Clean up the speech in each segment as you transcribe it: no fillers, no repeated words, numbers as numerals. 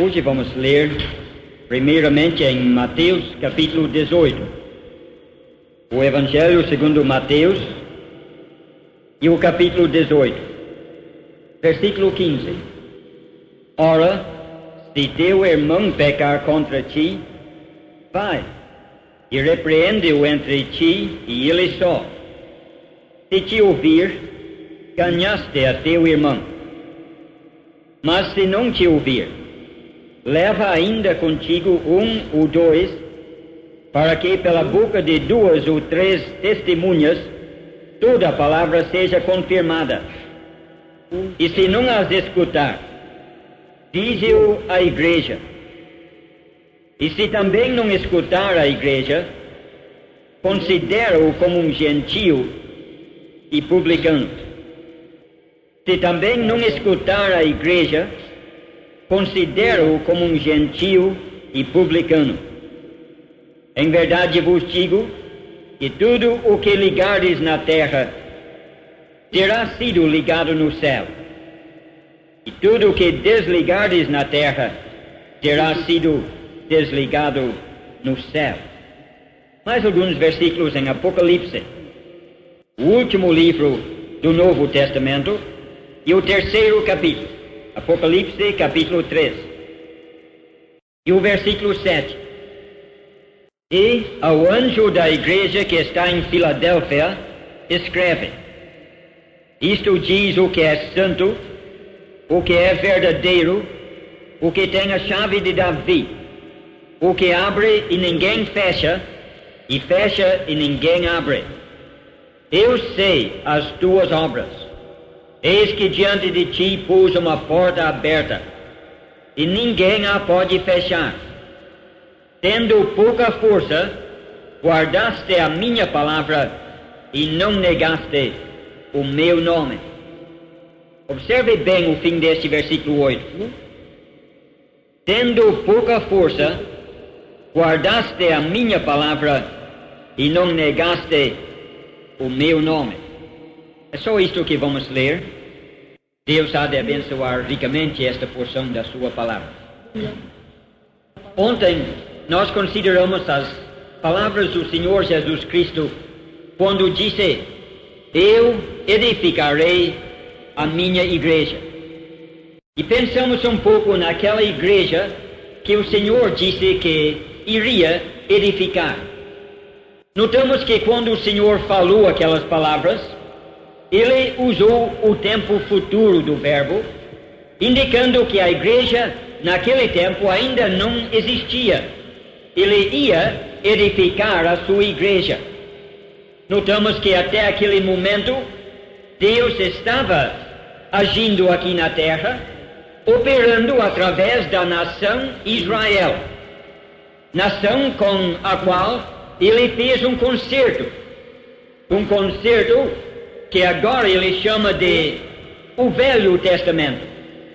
Hoje vamos ler, primeiramente, em Mateus, capítulo 18. O Evangelho segundo Mateus, e o capítulo 18, versículo 15. Ora, se teu irmão pecar contra ti, vai, e repreende-o entre ti e ele só. Se te ouvir, ganhaste a teu irmão. Mas se não te ouvir, leva ainda contigo um ou dois, para que pela boca de duas ou três testemunhas toda a palavra seja confirmada. E se não as escutar, dize-o à igreja. E se também não escutar a igreja, considera-o como um gentio e publicano. Se também não escutar a igreja, considera-o como um gentio e publicano. Em verdade vos digo que tudo o que ligares na terra terá sido ligado no céu, e tudo o que desligares na terra terá sido desligado no céu. Mais alguns versículos em Apocalipse, o último livro do Novo Testamento e o terceiro capítulo, Apocalipse capítulo 3, e o versículo 7. E ao anjo da igreja que está em Filadélfia, escreve: isto diz o que é santo, o que é verdadeiro, o que tem a chave de Davi, o que abre e ninguém fecha, e fecha e ninguém abre. Eu sei as tuas obras. Eis que diante de ti pus uma porta aberta, e ninguém a pode fechar. Tendo pouca força, guardaste a minha palavra e não negaste o meu nome. Observe bem o fim deste versículo 8. Tendo pouca força, guardaste a minha palavra e não negaste o meu nome. É só isto que vamos ler. Deus há de abençoar ricamente esta porção da sua palavra. Ontem nós consideramos as palavras do Senhor Jesus Cristo quando disse: eu edificarei a minha igreja. E pensamos um pouco naquela igreja que o Senhor disse que iria edificar. Notamos que quando o Senhor falou aquelas palavras, Ele usou o tempo futuro do verbo, indicando que a igreja naquele tempo ainda não existia. Ele ia edificar a sua igreja. Notamos que até aquele momento Deus estava agindo aqui na terra, operando através da nação Israel, nação com a qual Ele fez um concerto que agora ele chama de o Velho Testamento,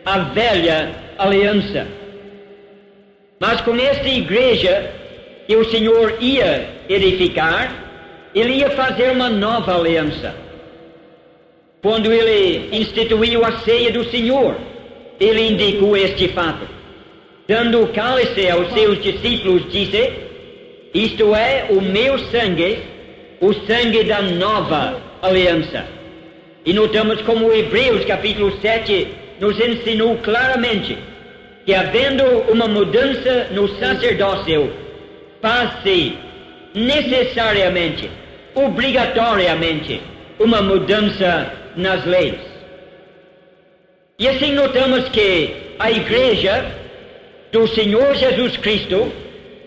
a Velha Aliança. Mas com esta igreja que o Senhor ia edificar, ele ia fazer uma nova aliança. Quando ele instituiu a ceia do Senhor, ele indicou este fato. Dando o cálice aos seus discípulos, disse: isto é o meu sangue, o sangue da nova aliança. E notamos como Hebreus capítulo 7 nos ensinou claramente que, havendo uma mudança no sacerdócio, faz-se necessariamente, obrigatoriamente, uma mudança nas leis. E assim notamos que a igreja do Senhor Jesus Cristo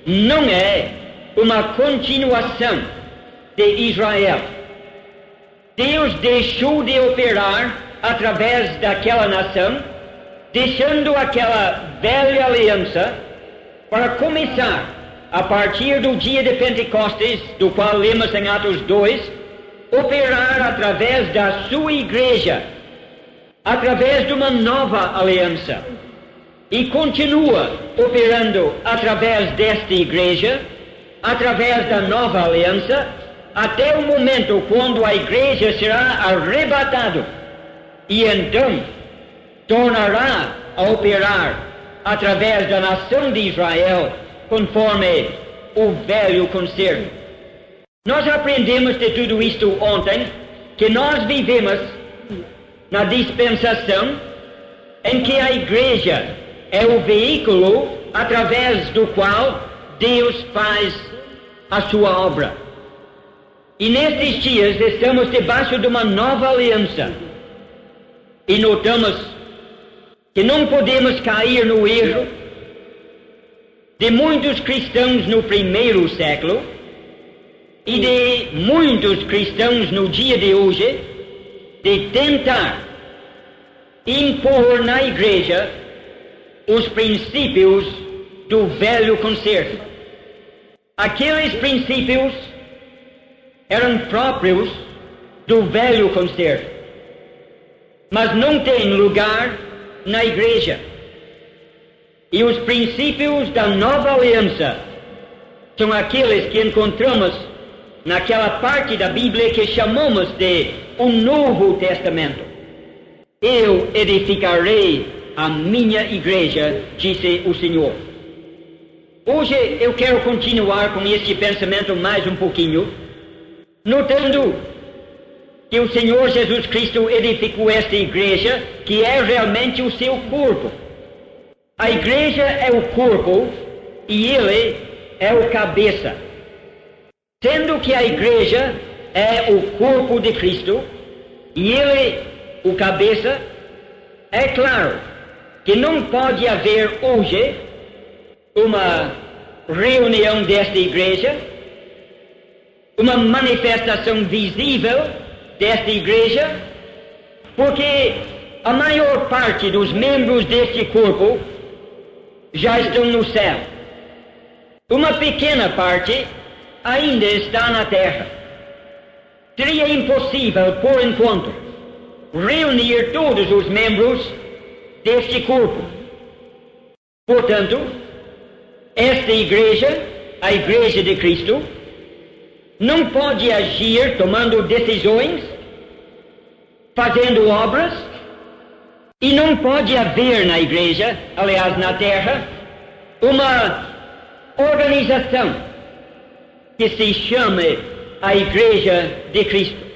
não é uma continuação de Israel. Deus deixou de operar através daquela nação, deixando aquela velha aliança, para começar, a partir do dia de Pentecostes, do qual lemos em Atos 2, operar através da sua igreja, através de uma nova aliança. E continua operando através desta igreja, através da nova aliança, até o momento quando a igreja será arrebatada, e então tornará a operar através da nação de Israel, conforme o velho concerto. Nós aprendemos de tudo isto ontem, que nós vivemos na dispensação em que a igreja é o veículo através do qual Deus faz a sua obra. E nestes dias estamos debaixo de uma nova aliança. E notamos que não podemos cair no erro de muitos cristãos no primeiro século e de muitos cristãos no dia de hoje de tentar impor na igreja os princípios do velho concerto. Aqueles princípios eram próprios do velho concerto, mas não têm lugar na igreja. E os princípios da nova aliança são aqueles que encontramos naquela parte da Bíblia que chamamos de o Novo Testamento. Eu edificarei a minha igreja, disse o Senhor. Hoje eu quero continuar com este pensamento mais um pouquinho, notando que o Senhor Jesus Cristo edificou esta igreja, que é realmente o seu corpo. A igreja é o corpo e ele é o cabeça. Sendo que a igreja é o corpo de Cristo e ele o cabeça, é claro que não pode haver hoje uma reunião desta igreja, uma manifestação visível desta igreja, porque a maior parte dos membros deste corpo já estão no céu. Uma pequena parte ainda está na terra. Seria impossível, por enquanto, reunir todos os membros deste corpo. Portanto, esta igreja, a Igreja de Cristo, não pode agir tomando decisões, fazendo obras, e não pode haver na igreja, aliás na terra, uma organização que se chame a Igreja de Cristo.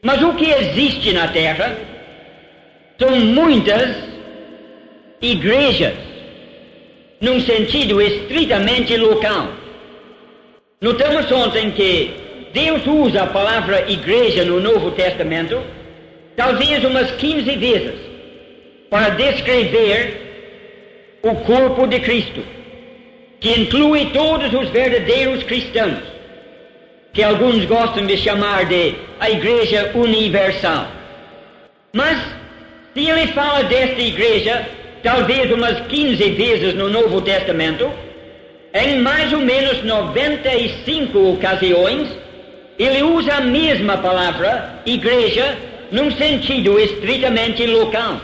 Mas o que existe na terra são muitas igrejas, num sentido estritamente local. Notamos ontem que Deus usa a palavra igreja no Novo Testamento talvez umas 15 vezes para descrever o corpo de Cristo, que inclui todos os verdadeiros cristãos, que alguns gostam de chamar de a Igreja Universal. Mas, se ele fala desta igreja talvez umas 15 vezes no Novo Testamento, em mais ou menos 95 ocasiões, ele usa a mesma palavra, igreja, num sentido estritamente local.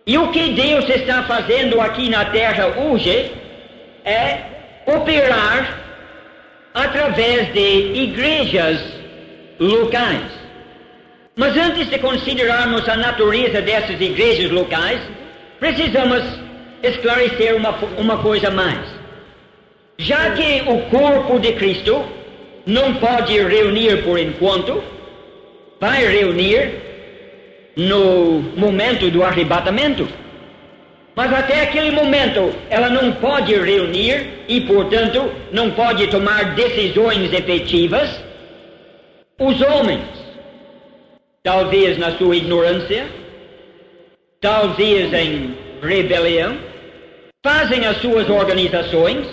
E o que Deus está fazendo aqui na terra hoje é operar através de igrejas locais. Mas antes de considerarmos a natureza dessas igrejas locais, precisamos esclarecer uma coisa mais. Já que o corpo de Cristo não pode reunir por enquanto, vai reunir no momento do arrebatamento. Mas até aquele momento ela não pode reunir e, portanto, não pode tomar decisões efetivas. Os homens, talvez na sua ignorância, talvez em rebelião, fazem as suas organizações,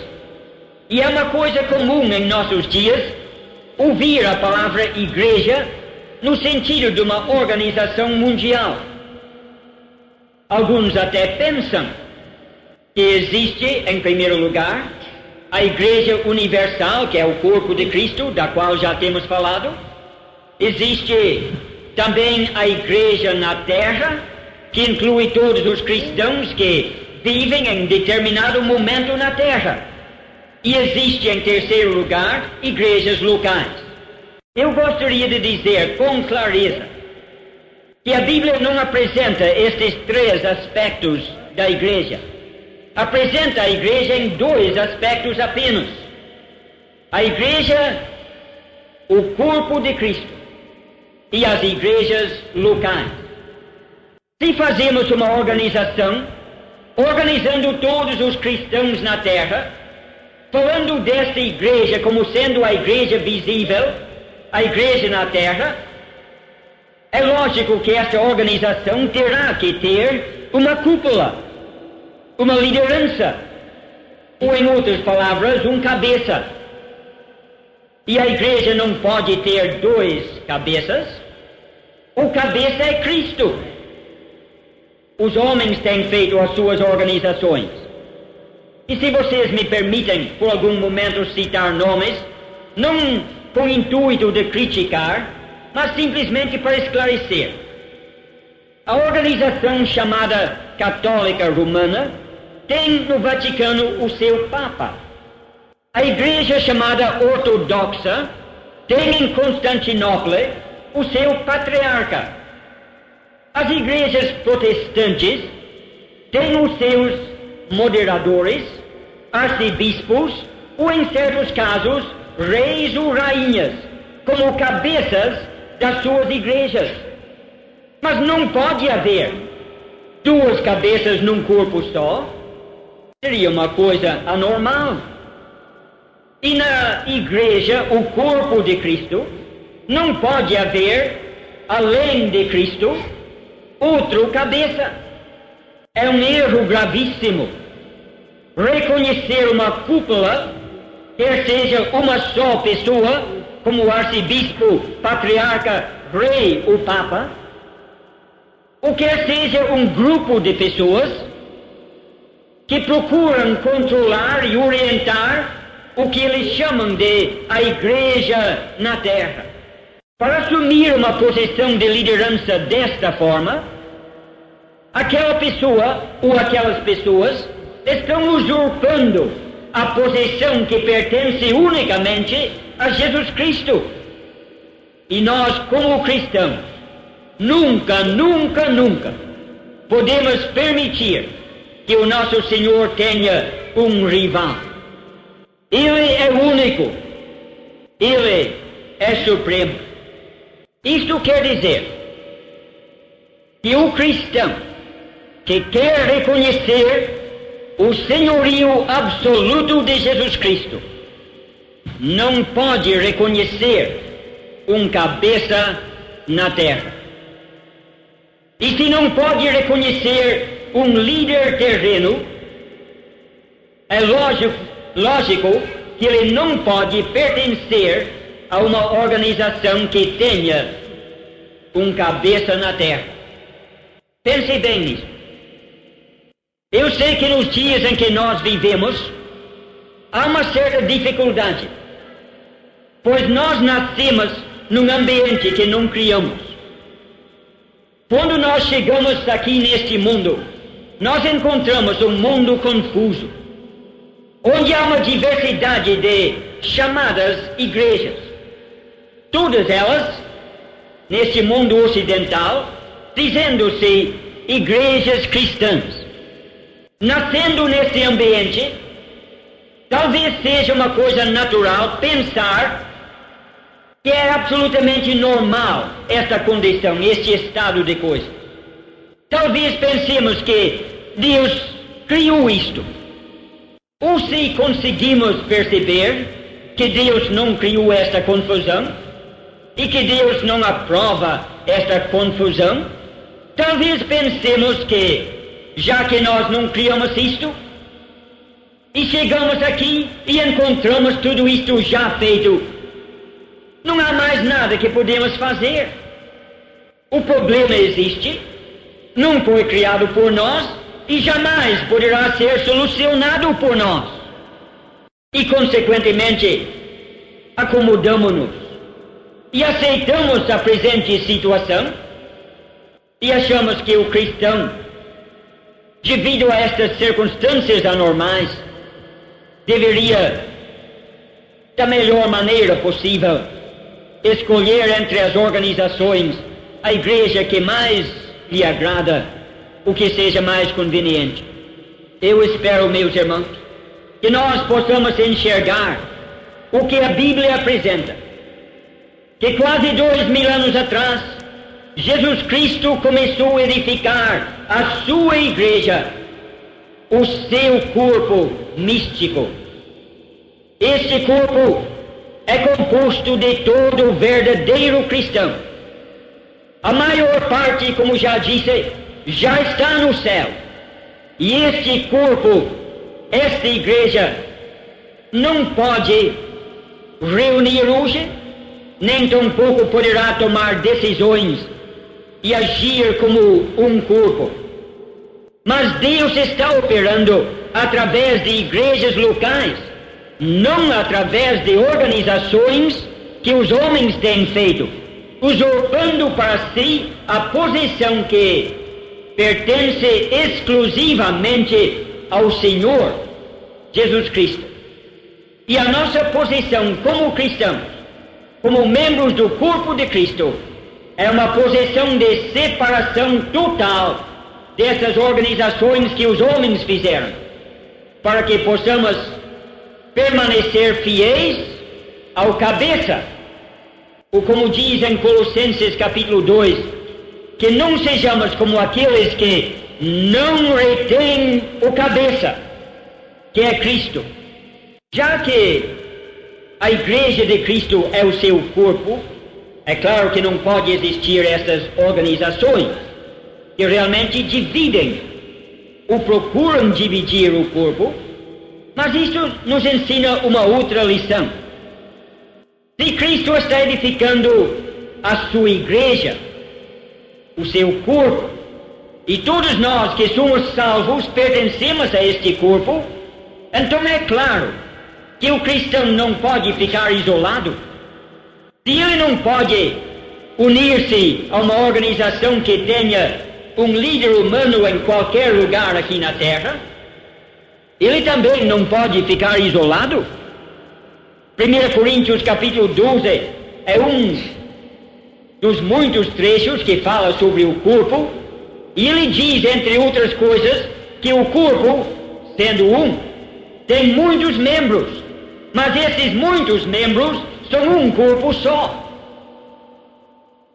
e é uma coisa comum em nossos dias ouvir a palavra igreja no sentido de uma organização mundial. Alguns até pensam que existe, em primeiro lugar, a Igreja Universal, que é o corpo de Cristo, da qual já temos falado. Existe também a Igreja na Terra, que inclui todos os cristãos que vivem em determinado momento na Terra. E existe, em terceiro lugar, igrejas locais. Eu gostaria de dizer com clareza que a Bíblia não apresenta estes três aspectos da igreja. Apresenta a igreja em dois aspectos apenas. A igreja, o corpo de Cristo, e as igrejas locais. Se fazemos uma organização, organizando todos os cristãos na terra, falando desta igreja como sendo a igreja visível, a igreja na terra, é lógico que esta organização terá que ter uma cúpula, uma liderança, ou em outras palavras, um cabeça. E a igreja não pode ter dois cabeças. O cabeça é Cristo. Os homens têm feito as suas organizações. E se vocês me permitem, por algum momento, citar nomes, não com o intuito de criticar, mas simplesmente para esclarecer. A organização chamada Católica Romana tem no Vaticano o seu Papa. A igreja chamada Ortodoxa tem em Constantinopla o seu Patriarca. As igrejas protestantes têm os seus moderadores, arcebispos, ou em certos casos, reis ou rainhas, como cabeças das suas igrejas. Mas não pode haver duas cabeças num corpo só. Seria uma coisa anormal. E na igreja, o corpo de Cristo, não pode haver, além de Cristo, outro cabeça. É um erro gravíssimo reconhecer uma cúpula, quer seja uma só pessoa, como o arcebispo, patriarca, rei ou papa, ou quer seja um grupo de pessoas que procuram controlar e orientar o que eles chamam de a igreja na terra. Para assumir uma posição de liderança desta forma, aquela pessoa ou aquelas pessoas estão usurpando a posição que pertence unicamente a Jesus Cristo. E nós, como cristãos, nunca podemos permitir que o nosso Senhor tenha um rival. Ele é único. Ele é supremo. Isto quer dizer que o cristão que quer reconhecer o senhorio absoluto de Jesus Cristo não pode reconhecer um cabeça na terra. E se não pode reconhecer um líder terreno, é lógico que ele não pode pertencer a uma organização que tenha um cabeça na terra. Pense bem nisso. Eu sei que nos dias em que nós vivemos, há uma certa dificuldade, pois nós nascemos num ambiente que não criamos. Quando nós chegamos aqui neste mundo, nós encontramos um mundo confuso, onde há uma diversidade de chamadas igrejas. Todas elas, neste mundo ocidental, dizendo-se igrejas cristãs. Nascendo nesse ambiente, talvez seja uma coisa natural pensar que é absolutamente normal esta condição, este estado de coisas. Talvez pensemos que Deus criou isto. Ou se conseguimos perceber que Deus não criou esta confusão, e que Deus não aprova esta confusão, talvez pensemos que, já que nós não criamos isto, e chegamos aqui e encontramos tudo isto já feito, não há mais nada que podemos fazer. O problema existe, não foi criado por nós e jamais poderá ser solucionado por nós. E, consequentemente, acomodamos-nos e aceitamos a presente situação e achamos que o cristão, devido a estas circunstâncias anormais, deveria, da melhor maneira possível, escolher entre as organizações a igreja que mais lhe agrada o que seja mais conveniente. Eu espero, meus irmãos, que nós possamos enxergar o que a Bíblia apresenta. Que quase 2000 anos atrás, Jesus Cristo começou a edificar a sua igreja, o seu corpo místico. Este corpo é composto de todo o verdadeiro cristão. A maior parte, como já disse, já está no céu. E este corpo, esta igreja, não pode reunir hoje, nem tampouco poderá tomar decisões e agir como um corpo. Mas Deus está operando através de igrejas locais, não através de organizações que os homens têm feito, usurpando para si a posição que pertence exclusivamente ao Senhor Jesus Cristo. E a nossa posição como cristãos, como membros do corpo de Cristo, é uma posição de separação total dessas organizações que os homens fizeram, para que possamos permanecer fiéis ao cabeça, ou como diz em Colossenses capítulo 2, que não sejamos como aqueles que não retêm o cabeça, que é Cristo. Já que a igreja de Cristo é o seu corpo, é claro que não pode existir essas organizações que realmente dividem ou procuram dividir o corpo, mas isso nos ensina uma outra lição. Se Cristo está edificando a sua igreja, o seu corpo, e todos nós que somos salvos pertencemos a este corpo, então é claro que o cristão não pode ficar isolado. Se ele não pode unir-se a uma organização que tenha um líder humano em qualquer lugar aqui na terra, ele também não pode ficar isolado. 1 Coríntios capítulo 12 é um dos muitos trechos que fala sobre o corpo, e ele diz, entre outras coisas, que o corpo, sendo um, tem muitos membros, mas esses muitos membros são um corpo só.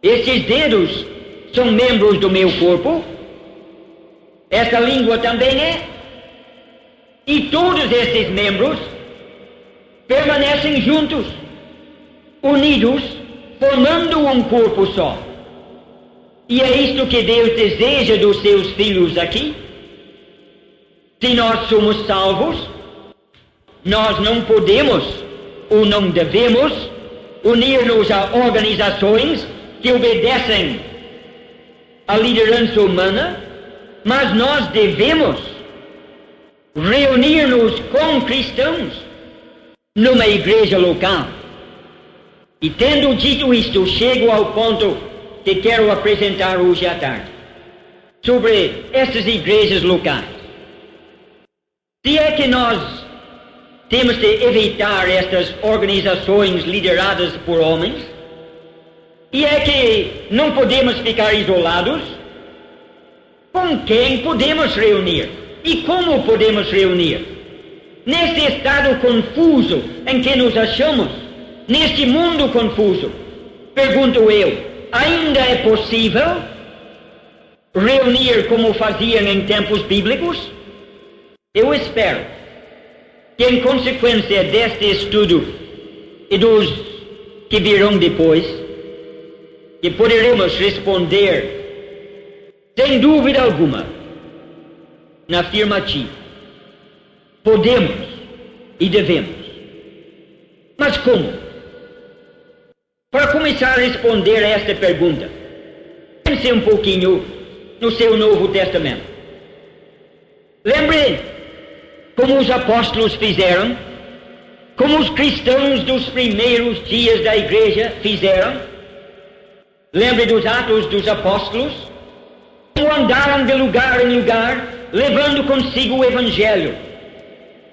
Esses dedos são membros do meu corpo, essa língua também é, e todos esses membros permanecem juntos, unidos, formando um corpo só. E é isto que Deus deseja dos seus filhos aqui. Se nós somos salvos, nós não podemos ou não devemos unir-nos a organizações que obedecem à liderança humana, mas nós devemos reunir-nos com cristãos numa igreja local. E tendo dito isto, chego ao ponto que quero apresentar hoje à tarde, sobre essas igrejas locais. Se é que nós temos de evitar estas organizações lideradas por homens, e é que não podemos ficar isolados, com quem podemos reunir? E como podemos reunir? Neste estado confuso em que nos achamos, neste mundo confuso, pergunto eu, ainda é possível reunir como faziam em tempos bíblicos? Eu espero que, em consequência deste estudo e dos que virão depois, que poderemos responder, sem dúvida alguma, na afirmativa. Podemos e devemos. Mas como? Para começar a responder a esta pergunta, pense um pouquinho no seu Novo Testamento. Lembre como os apóstolos fizeram, como os cristãos dos primeiros dias da igreja fizeram. Lembre dos Atos dos Apóstolos, como andaram de lugar em lugar, levando consigo o Evangelho.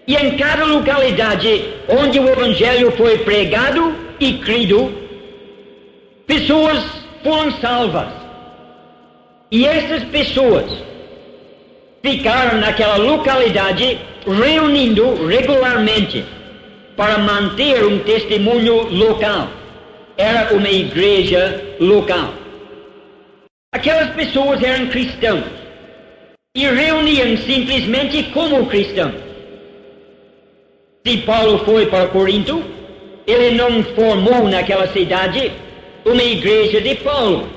E em cada localidade onde o Evangelho foi pregado e crido, pessoas foram salvas. E essas pessoas ficaram naquela localidade reunindo regularmente para manter um testemunho local. Era uma igreja local. Aquelas pessoas eram cristãos e reuniam simplesmente como cristãos. Se Paulo foi para Corinto, ele não formou naquela cidade uma igreja de Paulo.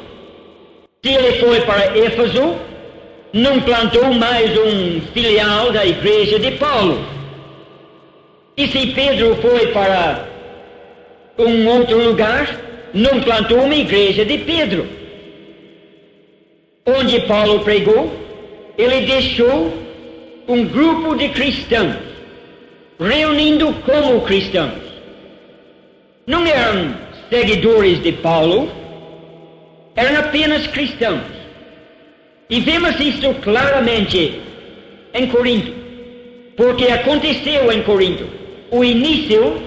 Se ele foi para Éfeso, não plantou mais um filial da igreja de Paulo. E se Pedro foi para um outro lugar, não plantou uma igreja de Pedro. Onde Paulo pregou, ele deixou um grupo de cristãos, reunindo como cristãos. Não eram seguidores de Paulo, eram apenas cristãos. E vemos isto claramente em Corinto, porque aconteceu em Corinto o início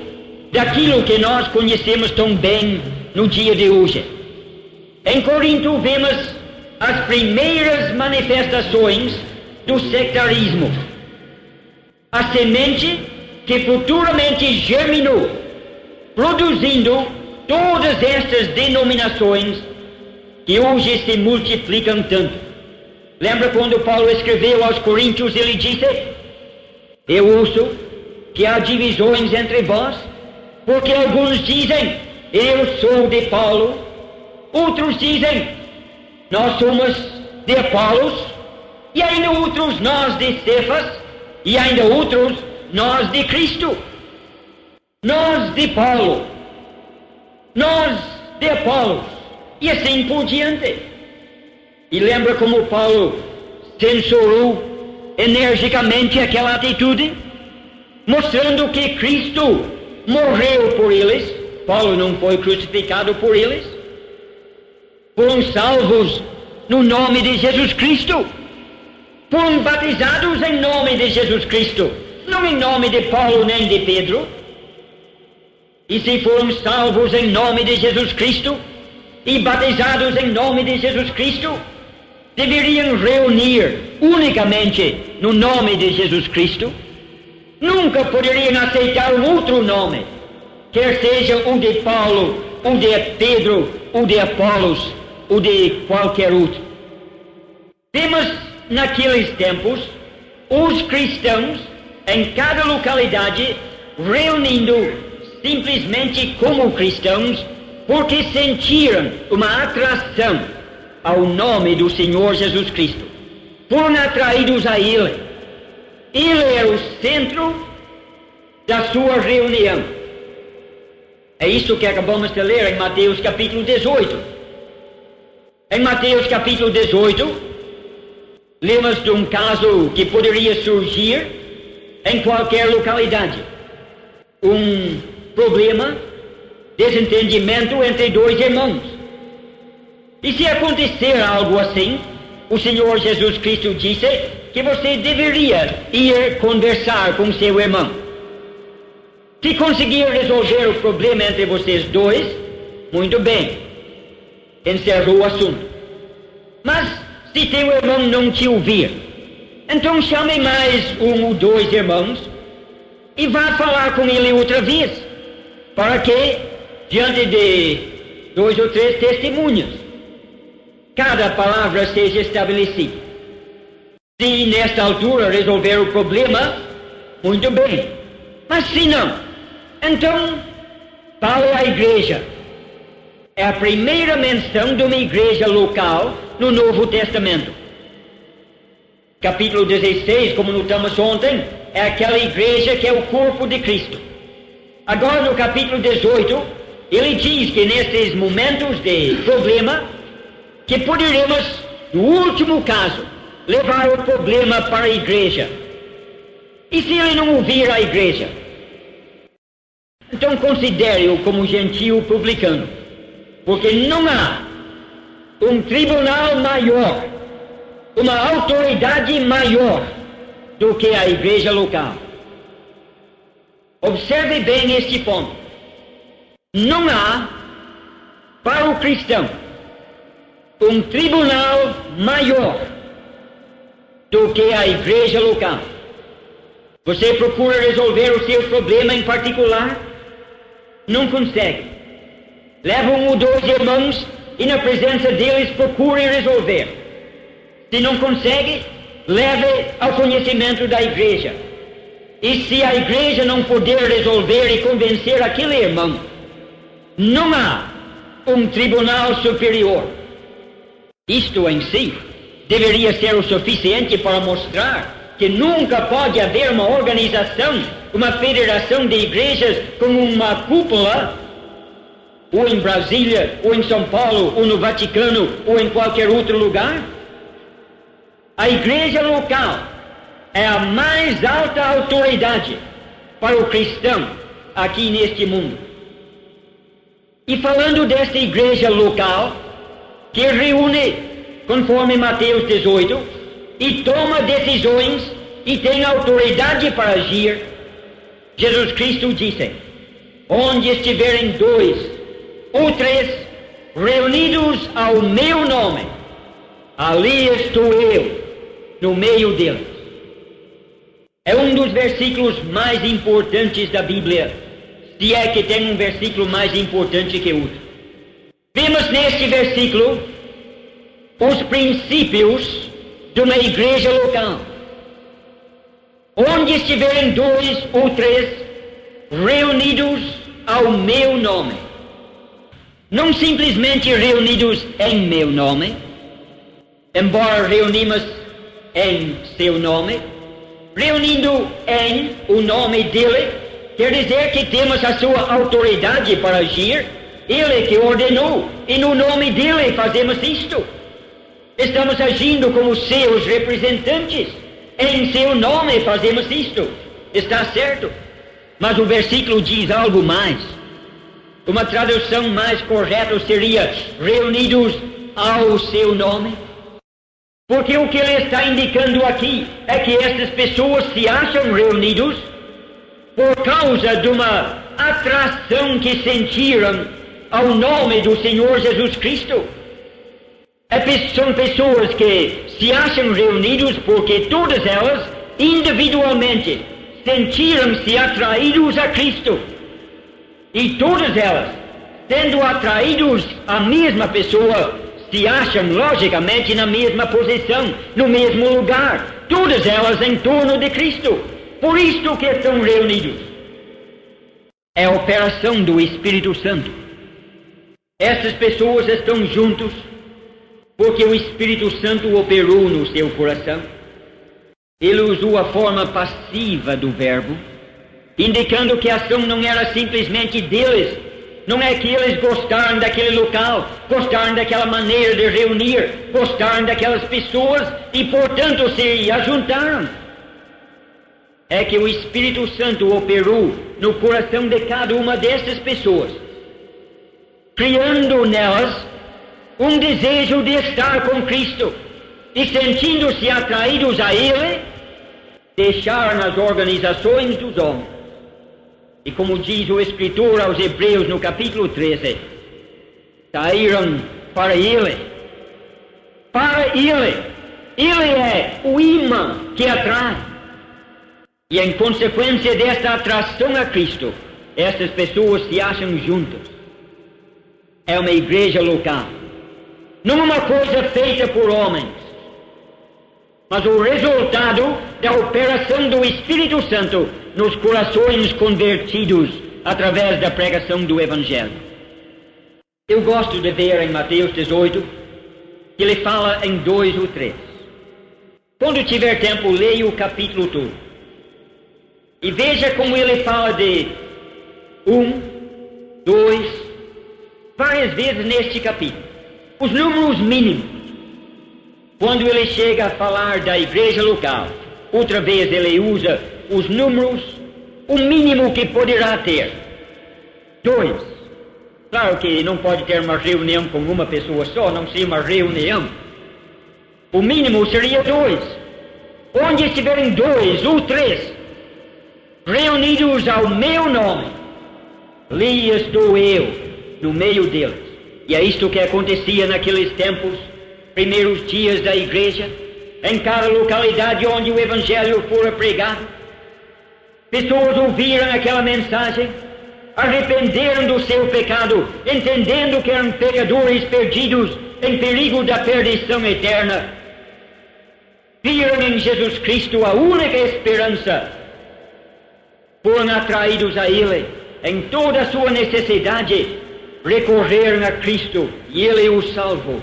daquilo que nós conhecemos tão bem no dia de hoje. Em Corinto vemos as primeiras manifestações do sectarismo. A semente que futuramente germinou, produzindo todas estas denominações que hoje se multiplicam tanto. Lembra quando Paulo escreveu aos Coríntios, ele disse: eu ouço que há divisões entre vós, porque alguns dizem, eu sou de Paulo, outros dizem, nós somos de Apolos, e ainda outros, nós de Cefas, e ainda outros, nós de Cristo. Nós de Paulo, nós de Apolos, e assim por diante. E lembra como Paulo censurou energicamente aquela atitude, mostrando que Cristo morreu por eles. Paulo não foi crucificado por eles. Foram salvos no nome de Jesus Cristo. Foram batizados em nome de Jesus Cristo, não em nome de Paulo nem de Pedro. E se foram salvos em nome de Jesus Cristo e batizados em nome de Jesus Cristo, deveriam reunir unicamente no nome de Jesus Cristo. Nunca poderiam aceitar um outro nome, quer seja o de Paulo, o de Pedro, o de Apolos, o de qualquer outro. Temos naqueles tempos os cristãos em cada localidade reunindo simplesmente como cristãos, porque sentiram uma atração ao nome do Senhor Jesus Cristo. Foram atraídos a Ele. Ele é o centro da sua reunião. É isso que acabamos de ler em Mateus capítulo 18. Em Mateus capítulo 18, lemos de um caso que poderia surgir em qualquer localidade. Um problema, desentendimento entre dois irmãos. E se acontecer algo assim, o Senhor Jesus Cristo disse que você deveria ir conversar com seu irmão. Se conseguir resolver o problema entre vocês dois, muito bem, encerrou o assunto. Mas se teu irmão não te ouvir, então chame mais um ou dois irmãos e vá falar com ele outra vez, para que, diante de 2 ou 3 testemunhas, cada palavra seja estabelecida. Se nesta altura resolver o problema, muito bem. Mas se não, então fala à igreja. É a primeira menção de uma igreja local no Novo Testamento. Capítulo 16, como notamos ontem, é aquela igreja que é o corpo de Cristo. Agora no capítulo 18, ele diz que nesses momentos de problema, que poderemos, no último caso, levar o problema para a igreja. E se ele não ouvir a igreja? Então considere-o como gentio publicano, porque não há um tribunal maior, uma autoridade maior do que a igreja local. Observe bem este ponto. Não há, para o cristão, um tribunal maior do que a igreja local. Você procura resolver o seu problema em particular, não consegue. Leva um ou dois irmãos e na presença deles procure resolver. Se não consegue, leve ao conhecimento da igreja. E se a igreja não puder resolver e convencer aquele irmão, não há um tribunal superior. Isto em si deveria ser o suficiente para mostrar que nunca pode haver uma organização, uma federação de igrejas com uma cúpula, ou em Brasília, ou em São Paulo, ou no Vaticano, ou em qualquer outro lugar. A igreja local é a mais alta autoridade para o cristão aqui neste mundo. E falando desta igreja local, que reúne, conforme Mateus 18, e toma decisões e tem autoridade para agir, Jesus Cristo disse: onde estiverem 2 ou 3 reunidos ao meu nome, ali estou eu, no meio deles. É um dos versículos mais importantes da Bíblia, se é que tem um versículo mais importante que outro. Vemos neste versículo os princípios de uma igreja local. Onde estiverem 2 ou 3 reunidos ao meu nome, não simplesmente reunidos em meu nome, embora reunimos em seu nome, reunindo em o nome dele, quer dizer que temos a sua autoridade para agir, ele que ordenou, e no nome dele fazemos isto. Estamos agindo como seus representantes, em seu nome fazemos isto. Está certo? Mas o versículo diz algo mais. Uma tradução mais correta seria reunidos ao seu nome. Porque o que ele está indicando aqui é que estas pessoas se acham reunidos por causa de uma atração que sentiram ao nome do Senhor Jesus Cristo. São pessoas que se acham reunidos porque todas elas, individualmente, sentiram-se atraídos a Cristo. E todas elas, sendo atraídos à mesma pessoa, se acham logicamente na mesma posição, no mesmo lugar, todas elas em torno de Cristo. Por isto que estão reunidos. É a operação do Espírito Santo. Essas pessoas estão juntos porque o Espírito Santo operou no seu coração. Ele usou a forma passiva do verbo, indicando que a ação não era simplesmente deles. Não é que eles gostaram daquele local, gostaram daquela maneira de reunir, gostaram daquelas pessoas e, portanto, se ajuntaram. É que o Espírito Santo operou no coração de cada uma dessas pessoas, criando nelas um desejo de estar com Cristo e, sentindo-se atraídos a Ele, deixaram as organizações dos homens. E como diz o escritor aos Hebreus no capítulo 13, saíram para Ele. Para Ele. Ele é o imã que atrai. E em consequência desta atração a Cristo, essas pessoas se acham juntas. É uma igreja local. Não uma coisa feita por homens, mas o resultado da operação do Espírito Santo nos corações convertidos através da pregação do Evangelho. Eu gosto de ver em Mateus 18 que ele fala em 2 ou 3. Quando tiver tempo, leia o capítulo todo. E veja como ele fala de 1, 2, várias vezes neste capítulo. Os números mínimos. Quando ele chega a falar da igreja local, outra vez ele usa os números, o mínimo que poderá ter. 2. Claro que não pode ter uma reunião com uma pessoa só, não seria uma reunião. O mínimo seria 2. Onde estiverem 2 ou 3 reunidos ao meu nome, ali estou eu, no meio deles. E é isto que acontecia naqueles tempos, primeiros dias da igreja. em cada localidade onde o Evangelho fora pregado. Pessoas ouviram aquela mensagem, arrependeram do seu pecado, entendendo que eram pecadores perdidos em perigo da perdição eterna. Viram em Jesus Cristo a única esperança. Foram atraídos a Ele em toda a sua necessidade, recorreram a Cristo e Ele os salvou.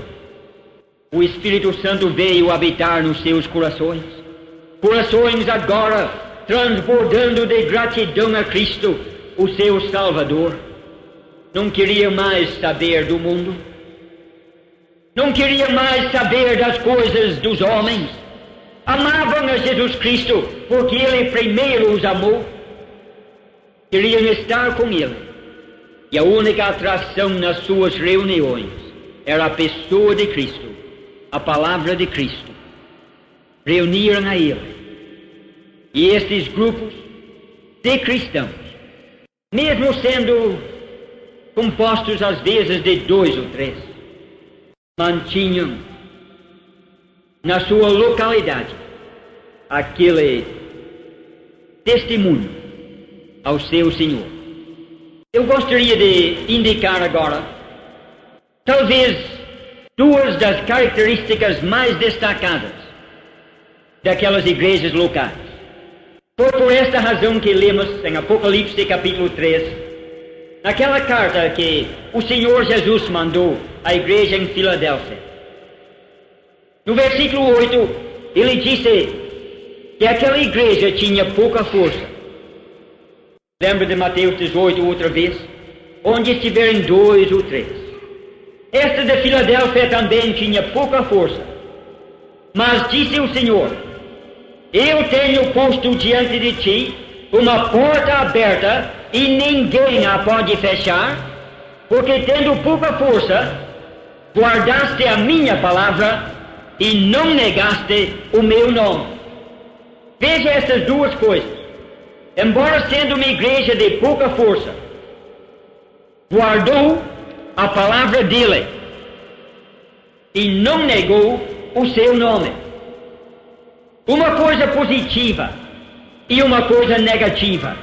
O Espírito Santo veio habitar nos seus corações. Corações agora transbordando de gratidão a Cristo, o seu Salvador. Não queriam mais saber do mundo. Não queriam mais saber das coisas dos homens. Amavam a Jesus Cristo porque Ele primeiro os amou. Queriam estar com Ele. E a única atração nas suas reuniões era a pessoa de Cristo, a palavra de Cristo. Reuniram a Ele. E estes grupos de cristãos, mesmo sendo compostos às vezes de 2 ou 3, mantinham na sua localidade aquele testemunho ao seu Senhor. Eu gostaria de indicar agora, talvez, 2 das características mais destacadas daquelas igrejas locais. Foi por esta razão que lemos em Apocalipse capítulo 3, naquela carta que o Senhor Jesus mandou à igreja em Filadélfia. No versículo 8, ele disse que aquela igreja tinha pouca força. Lembra de Mateus 18 outra vez? Onde estiverem 2 ou 3. Esta de Filadélfia também tinha pouca força. Mas disse o Senhor: eu tenho posto diante de ti uma porta aberta e ninguém a pode fechar, porque tendo pouca força, guardaste a minha palavra e não negaste o meu nome. Veja essas 2 coisas. Embora sendo uma igreja de pouca força, guardou a palavra dele e não negou o seu nome. Uma coisa positiva e uma coisa negativa.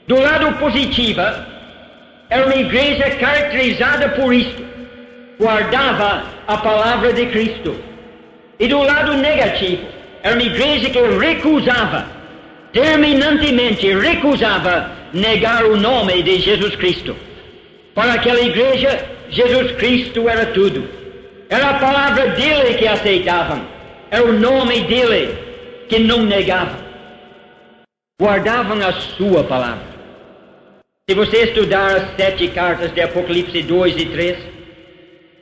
Do lado positivo, era uma igreja caracterizada por isto, guardava a palavra de Cristo. E do lado negativo, era uma igreja que recusava, terminantemente recusava negar o nome de Jesus Cristo. Para aquela igreja, Jesus Cristo era tudo. Era a palavra dele que aceitavam. Era o nome dele que não negavam. Guardavam a sua palavra. Se você estudar as 7 cartas de Apocalipse 2 e 3,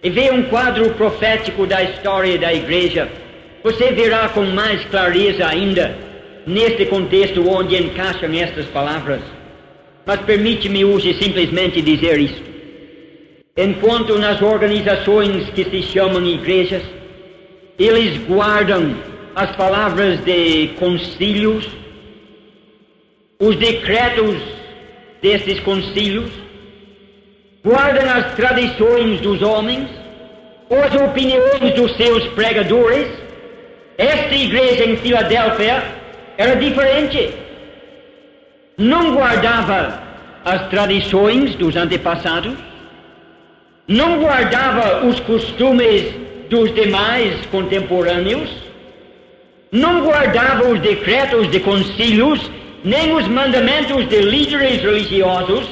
e ver um quadro profético da história da igreja, você verá com mais clareza ainda, neste contexto onde encaixam estas palavras. Mas permite-me hoje simplesmente dizer isto. Enquanto nas organizações que se chamam igrejas, eles guardam as palavras de concílios, os decretos desses concílios, guardam as tradições dos homens, ou as opiniões dos seus pregadores. Esta igreja em Filadélfia era diferente. Não guardava as tradições dos antepassados, não guardava os costumes dos demais contemporâneos, não guardava os decretos de concílios, nem os mandamentos de líderes religiosos,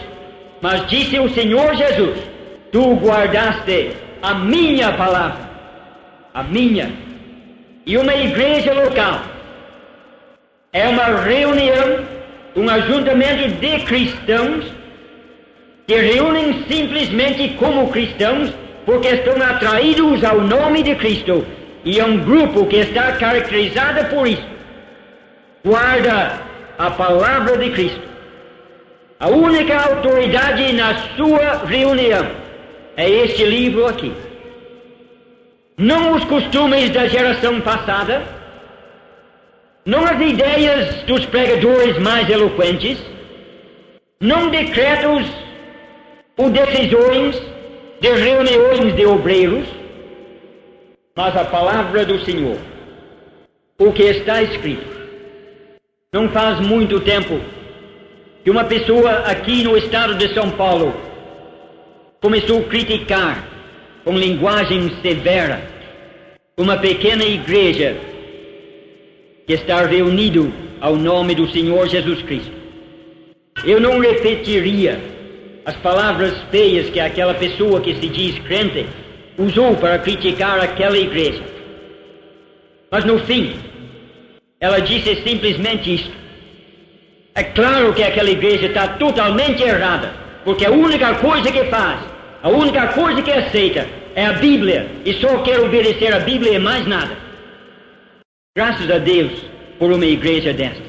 mas disse o Senhor Jesus: tu guardaste a minha palavra, a minha. E uma igreja local é uma reunião, um ajuntamento de cristãos que reúnem simplesmente como cristãos porque estão atraídos ao nome de Cristo, e é um grupo que está caracterizado por isso. Guarda a palavra de Cristo. A única autoridade na sua reunião é este livro aqui. Não os costumes da geração passada, não as ideias dos pregadores mais eloquentes, não decretos ou decisões de reuniões de obreiros, mas a palavra do Senhor, o que está escrito. Não faz muito tempo que uma pessoa aqui no estado de São Paulo começou a criticar com linguagem severa uma pequena igreja que está reunido ao nome do Senhor Jesus Cristo. Eu não repetiria as palavras feias que aquela pessoa que se diz crente usou para criticar aquela igreja. Mas no fim, ela disse simplesmente isto: é claro que aquela igreja está totalmente errada, porque a única coisa que faz, a única coisa que aceita é a Bíblia, e só quer obedecer a Bíblia e mais nada. Graças a Deus por uma igreja destas.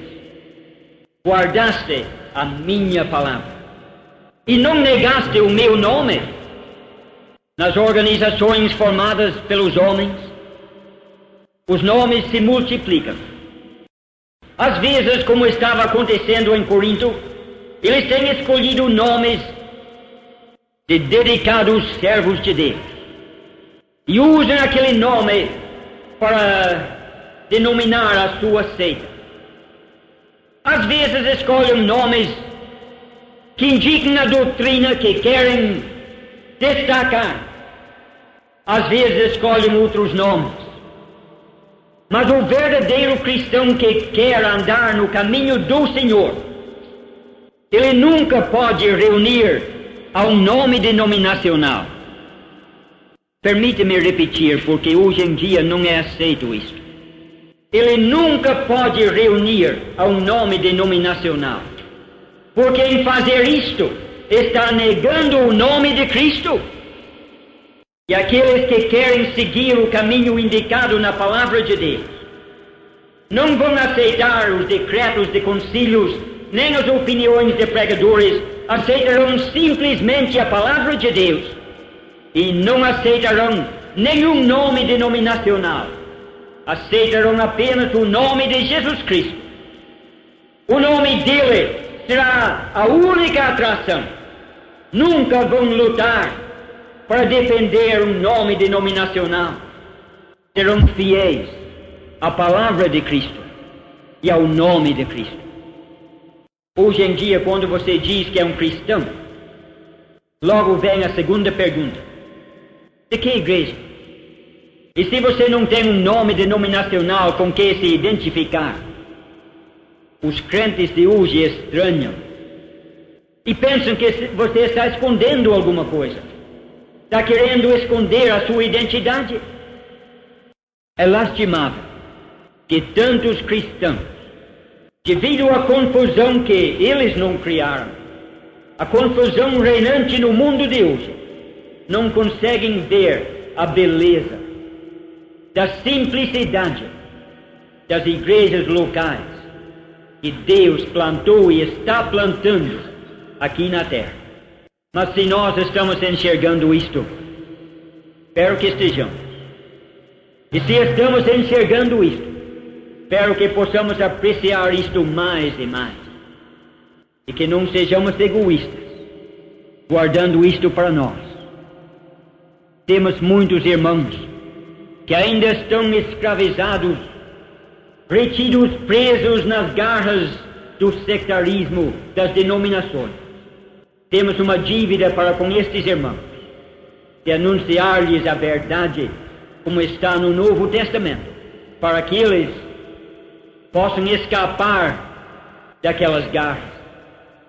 Guardaste a minha palavra e não negaste o meu nome. Nas organizações formadas pelos homens, os nomes se multiplicam. Às vezes, como estava acontecendo em Corinto, eles têm escolhido nomes de dedicados servos de Deus e usam aquele nome para denominar a sua seita. Às vezes escolhem nomes que indicam a doutrina que querem destacar. Às vezes escolhem outros nomes. Mas o verdadeiro cristão que quer andar no caminho do Senhor, ele nunca pode reunir a um nome denominacional. Permita-me repetir, porque hoje em dia não é aceito isto. Ele nunca pode reunir a um nome denominacional, porque em fazer isto, está negando o nome de Cristo. E aqueles que querem seguir o caminho indicado na palavra de Deus, não vão aceitar os decretos de concílios, nem as opiniões de pregadores, aceitarão simplesmente a palavra de Deus, e não aceitarão nenhum nome denominacional, aceitarão apenas o nome de Jesus Cristo. O nome dele será a única atração. Nunca vão lutar para defender um nome denominacional. Serão fiéis à palavra de Cristo e ao nome de Cristo. Hoje em dia, quando você diz que é um cristão, logo vem a segunda pergunta: de que igreja? E se você não tem um nome denominacional com que se identificar, os crentes de hoje estranham e pensam que você está escondendo alguma coisa, está querendo esconder a sua identidade. É lastimável que tantos cristãos, devido à confusão que eles não criaram, a confusão reinante no mundo de hoje, não conseguem ver a beleza da simplicidade das igrejas locais que Deus plantou e está plantando aqui na terra. Mas se nós estamos enxergando isto, espero que estejamos. E se estamos enxergando isto, espero que possamos apreciar isto mais e mais. E que não sejamos egoístas, guardando isto para nós. Temos muitos irmãos que ainda estão escravizados, retidos, presos nas garras do sectarismo das denominações. Temos uma dívida para com estes irmãos, de anunciar-lhes a verdade, como está no Novo Testamento, para que eles possam escapar daquelas garras,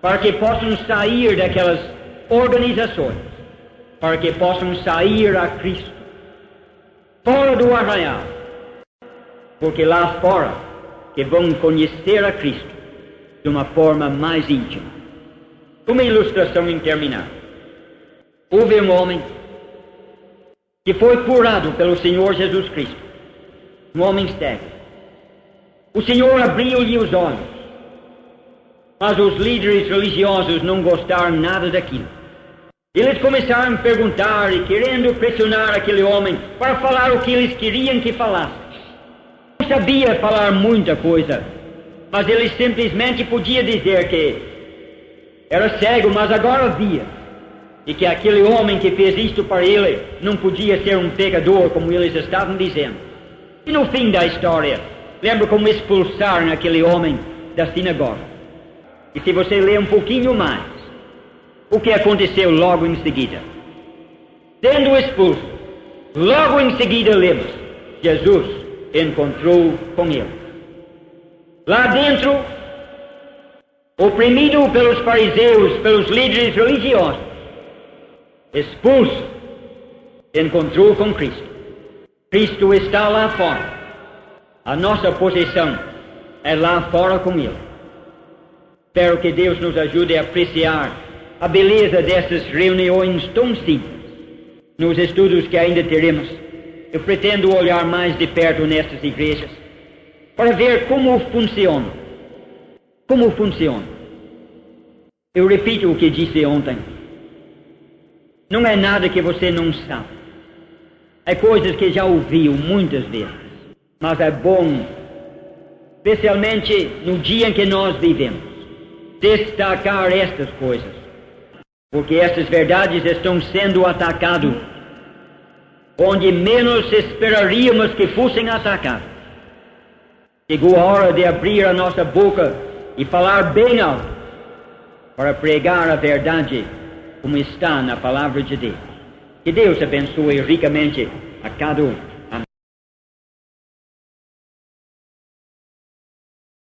para que possam sair daquelas organizações, para que possam sair a Cristo, fora do arraial, porque lá fora que vão conhecer a Cristo de uma forma mais íntima. Uma ilustração em terminar. Houve um homem que foi curado pelo Senhor Jesus Cristo, um homem cego. O Senhor abriu-lhe os olhos, mas os líderes religiosos não gostaram nada daquilo. Eles começaram a perguntar e querendo pressionar aquele homem para falar o que eles queriam que falasse. Não sabia falar muita coisa, mas ele simplesmente podia dizer que era cego, mas agora via, e que aquele homem que fez isto para ele não podia ser um pecador, como eles estavam dizendo. E no fim da história, lembra como expulsaram aquele homem da sinagoga. E se você ler um pouquinho mais, o que aconteceu logo em seguida? Sendo expulso, logo em seguida, lembra, Jesus encontrou com ele. Lá dentro, oprimido pelos fariseus, pelos líderes religiosos, expulso, encontrou com Cristo. Cristo está lá fora. A nossa posição é lá fora com Ele. Espero que Deus nos ajude a apreciar a beleza dessas reuniões tão simples. Nos estudos que ainda teremos, eu pretendo olhar mais de perto nessas igrejas para ver como funciona. Como funciona. Eu repito o que disse ontem. Não é nada que você não sabe. É coisas que já ouviu muitas vezes. Mas é bom, especialmente no dia em que nós vivemos, destacar estas coisas. Porque estas verdades estão sendo atacadas onde menos esperaríamos que fossem atacadas. Chegou a hora de abrir a nossa boca e falar bem alto para pregar a verdade como está na palavra de Deus. Que Deus abençoe ricamente a cada um.